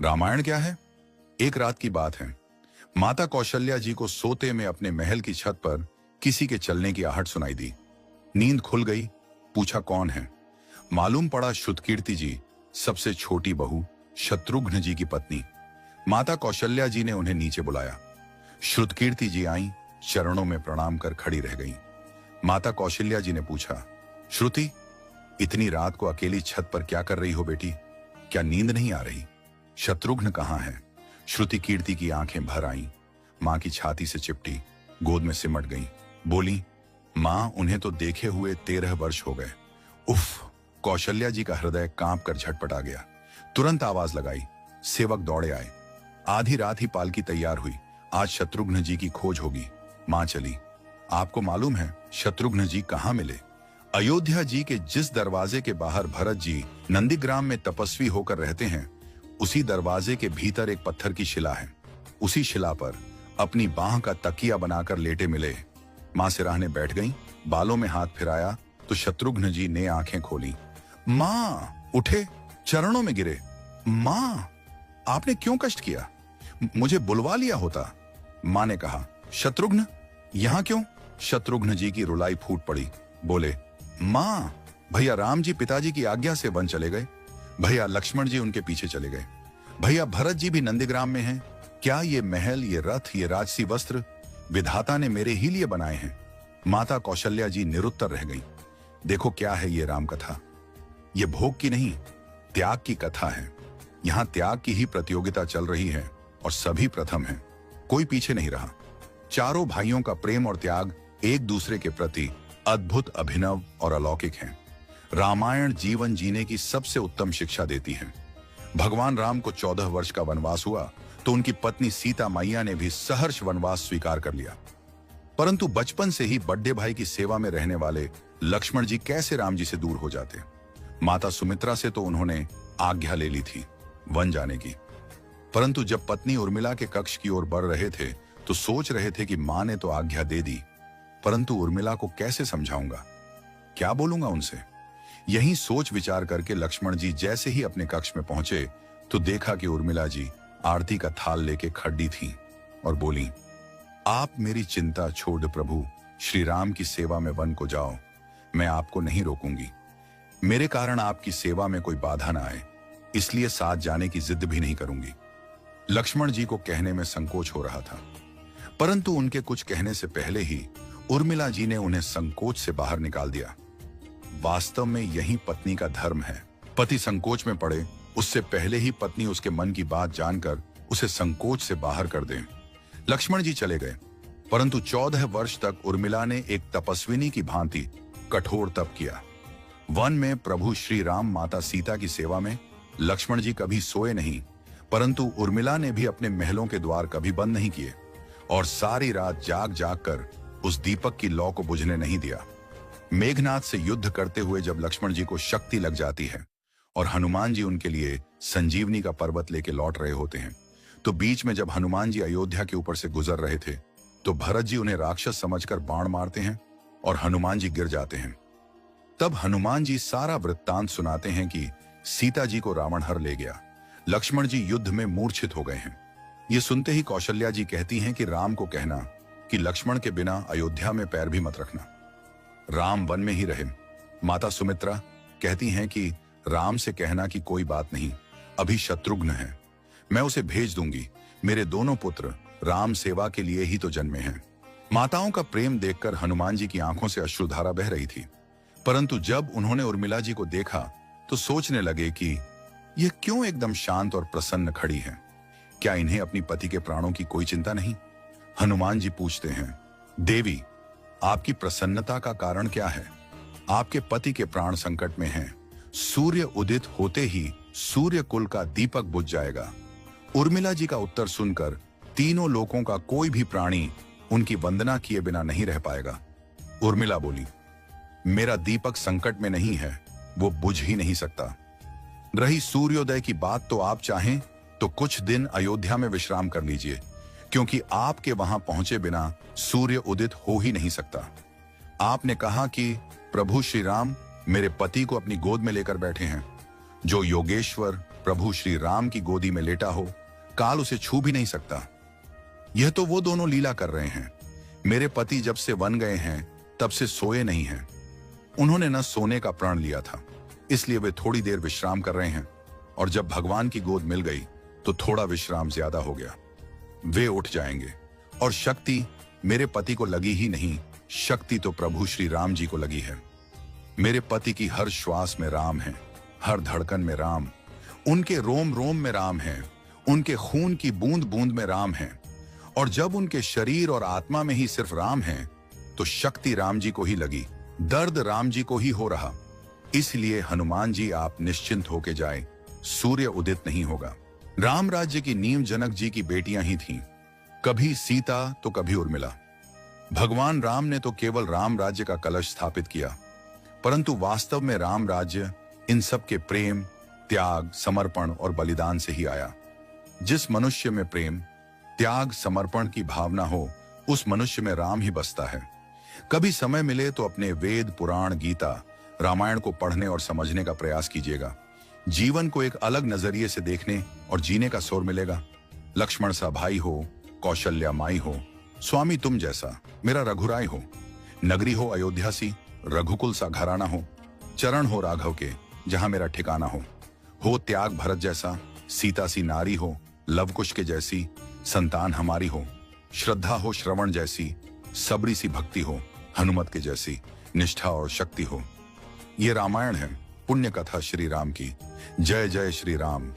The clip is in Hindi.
रामायण क्या है? एक रात की बात है। माता कौशल्या जी को सोते में अपने महल की छत पर किसी के चलने की आहट सुनाई दी। नींद खुल गई। पूछा कौन है? मालूम पड़ा श्रुतकीर्ति जी, सबसे छोटी बहू, शत्रुघ्न जी की पत्नी। माता कौशल्या जी ने उन्हें नीचे बुलाया। श्रुतकीर्ति जी आई, चरणों में प्रणाम कर खड़ी रह गईं। माता कौशल्या जी ने पूछा, श्रुति, इतनी रात को अकेली छत पर क्या कर रही हो बेटी? क्या नींद नहीं आ रही? शत्रुघ्न कहाँ है? श्रुति कीर्ति की आंखें भर आईं, मां की छाती से चिपटी, गोद में सिमट गईं। बोली, मां, उन्हें तो देखे हुए 13 वर्ष हो गए। उफ! कौशल्या जी का हृदय कांप कर झटपटा गया। तुरंत आवाज लगाई। सेवक दौड़े आए। आधी रात ही पालकी तैयार हुई। आज शत्रुघ्न जी की खोज होगी। मां चली। आपको मालूम है शत्रुघ्न जी कहाँ मिले? अयोध्या जी के जिस दरवाजे के बाहर भरत जी नंदीग्राम में तपस्वी होकर रहते हैं, उसी दरवाजे के भीतर एक पत्थर की शिला है। उसी शिला पर अपनी बाह का तकिया बनाकर लेटे मिले। मां सिराहने बैठ गईं, बालों में हाथ फिराया तो शत्रुघ्न जी ने आंखें खोली। मां! उठे, चरणों में गिरे। मां, आपने क्यों कष्ट किया? मुझे बुलवा लिया होता। मां ने कहा, शत्रुघ्न यहां क्यों? शत्रुघ्न जी की रुलाई फूट पड़ी। बोले, मां, भैया राम जी पिताजी की आज्ञा से वन चले गए। भैया लक्ष्मण जी उनके पीछे चले गए। भैया भरत जी भी नंदीग्राम में हैं। क्या ये महल, ये रथ, ये राजसी वस्त्र विधाता ने मेरे ही लिए बनाए हैं? माता कौशल्या जी निरुत्तर रह गई। देखो क्या है ये राम कथा। ये भोग की नहीं, त्याग की कथा है। यहां त्याग की ही प्रतियोगिता चल रही है और सभी प्रथम हैं। कोई पीछे नहीं रहा। चारों भाइयों का प्रेम और त्याग एक दूसरे के प्रति अद्भुत, अभिनव और अलौकिक है। रामायण जीवन जीने की सबसे उत्तम शिक्षा देती है। भगवान राम को 14 वर्ष का वनवास हुआ तो उनकी पत्नी सीता मैया ने भी सहर्ष वनवास स्वीकार कर लिया। परंतु बचपन से ही बड़े भाई की सेवा में रहने वाले लक्ष्मण जी कैसे राम जी से दूर हो जाते? माता सुमित्रा से तो उन्होंने आज्ञा ले ली थी वन जाने की, परंतु जब पत्नी उर्मिला के कक्ष की ओर बढ़ रहे थे तो सोच रहे थे कि मां ने तो आज्ञा दे दी, परंतु उर्मिला को कैसे समझाऊंगा, क्या बोलूंगा उनसे? यही सोच विचार करके लक्ष्मण जी जैसे ही अपने कक्ष में पहुंचे तो देखा कि उर्मिला जी आरती का थाल लेके खड़ी थी और बोली, आप मेरी चिंता छोड़ प्रभु श्री राम की सेवा में वन को जाओ। मैं आपको नहीं रोकूंगी। मेरे कारण आपकी सेवा में कोई बाधा ना आए, इसलिए साथ जाने की जिद भी नहीं करूंगी। लक्ष्मण जी को कहने में संकोच हो रहा था, परंतु उनके कुछ कहने से पहले ही उर्मिला जी ने उन्हें संकोच से बाहर निकाल दिया। वास्तव में यही पत्नी का धर्म है। पति संकोच में पड़े उससे पहले ही पत्नी उसके मन की बात जानकर उसे संकोच से बाहर कर दे। लक्ष्मण जी चले गए, परंतु 14 वर्ष तक उर्मिला ने एक तपस्विनी की भांति कठोर तप किया। वन में प्रभु श्री राम माता सीता की सेवा में लक्ष्मण जी कभी सोए नहीं, परंतु उर्मिला ने भी अपने महलों के द्वार कभी बंद नहीं किए और सारी रात जाग जाग कर उस दीपक की लौ को बुझने नहीं दिया। मेघनाथ से युद्ध करते हुए जब लक्ष्मण जी को शक्ति लग जाती है और हनुमान जी उनके लिए संजीवनी का पर्वत लेके लौट रहे होते हैं, तो बीच में जब हनुमान जी अयोध्या के ऊपर से गुजर रहे थे तो भरत जी उन्हें राक्षस समझकर बाण मारते हैं और हनुमान जी गिर जाते हैं। तब हनुमान जी सारा वृत्तांत सुनाते हैं कि सीता जी को रावण हर ले गया, लक्ष्मण जी युद्ध में मूर्छित हो गए हैं। ये सुनते ही कौशल्या जी कहती हैं कि राम को कहना कि लक्ष्मण के बिना अयोध्या में पैर भी मत रखना, राम वन में ही रहे। माता सुमित्रा कहती हैं कि राम से कहना कि कोई बात नहीं, अभी शत्रुघ्न है, मैं उसे भेज दूंगी। मेरे दोनों पुत्र राम सेवा के लिए ही तो जन्मे हैं। माताओं का प्रेम देखकर हनुमान जी की आंखों से अश्रुधारा बह रही थी, परंतु जब उन्होंने उर्मिला जी को देखा तो सोचने लगे कि यह क्यों एकदम शांत और प्रसन्न खड़ी है। क्या इन्हें अपनी पति के प्राणों की कोई चिंता नहीं? हनुमान जी पूछते हैं, देवी, आपकी प्रसन्नता का कारण क्या है? आपके पति के प्राण संकट में हैं। सूर्य उदित होते ही सूर्य कुल का दीपक बुझ जाएगा। उर्मिला जी का उत्तर सुनकर तीनों लोकों का कोई भी प्राणी उनकी वंदना किए बिना नहीं रह पाएगा। उर्मिला बोली, मेरा दीपक संकट में नहीं है, वो बुझ ही नहीं सकता। रही सूर्योदय की बात, तो आप चाहें तो कुछ दिन अयोध्या में विश्राम कर लीजिए, क्योंकि आपके वहां पहुंचे बिना सूर्य उदित हो ही नहीं सकता। आपने कहा कि प्रभु श्री राम मेरे पति को अपनी गोद में लेकर बैठे हैं। जो योगेश्वर प्रभु श्री राम की गोदी में लेटा हो, काल उसे छू भी नहीं सकता। यह तो वो दोनों लीला कर रहे हैं। मेरे पति जब से वन गए हैं तब से सोए नहीं हैं। उन्होंने न सोने का प्रण लिया था, इसलिए वे थोड़ी देर विश्राम कर रहे हैं, और जब भगवान की गोद मिल गई तो थोड़ा विश्राम ज्यादा हो गया। वे उठ जाएंगे। और शक्ति मेरे पति को लगी ही नहीं, शक्ति तो प्रभु श्री राम जी को लगी है। मेरे पति की हर श्वास में राम है, हर धड़कन में राम, उनके रोम रोम में राम है, उनके खून की बूंद बूंद में राम है। और जब उनके शरीर और आत्मा में ही सिर्फ राम है तो शक्ति राम जी को ही लगी, दर्द राम जी को ही हो रहा। इसलिए हनुमान जी आप निश्चिंत होके जाए, सूर्य उदित नहीं होगा। राम राज्य की नींव जनक जी की बेटियां ही थीं, कभी सीता तो कभी उर्मिला। भगवान राम ने तो केवल राम राज्य का कलश स्थापित किया, परंतु वास्तव में राम राज्य इन सब के प्रेम, त्याग, समर्पण और बलिदान से ही आया। जिस मनुष्य में प्रेम, त्याग, समर्पण की भावना हो, उस मनुष्य में राम ही बसता है। कभी समय मिले तो अपने वेद, पुराण, गीता, रामायण को पढ़ने और समझने का प्रयास कीजिएगा। जीवन को एक अलग नजरिए से देखने और जीने का सोर मिलेगा। लक्ष्मण सा भाई हो, कौशल्या माई हो, स्वामी तुम जैसा मेरा रघुराय हो, नगरी हो अयोध्या सी, रघुकुल सा घराना हो, चरण हो राघव के जहां मेरा ठिकाना हो त्याग भरत जैसा, सीता सी नारी हो, लवकुश के जैसी संतान हमारी हो, श्रद्धा हो श्रवण जैसी, सबरी सी भक्ति हो, हनुमत के जैसी निष्ठा और शक्ति हो। ये रामायण है, पुण्य कथा श्री राम की। जय जय श्री राम।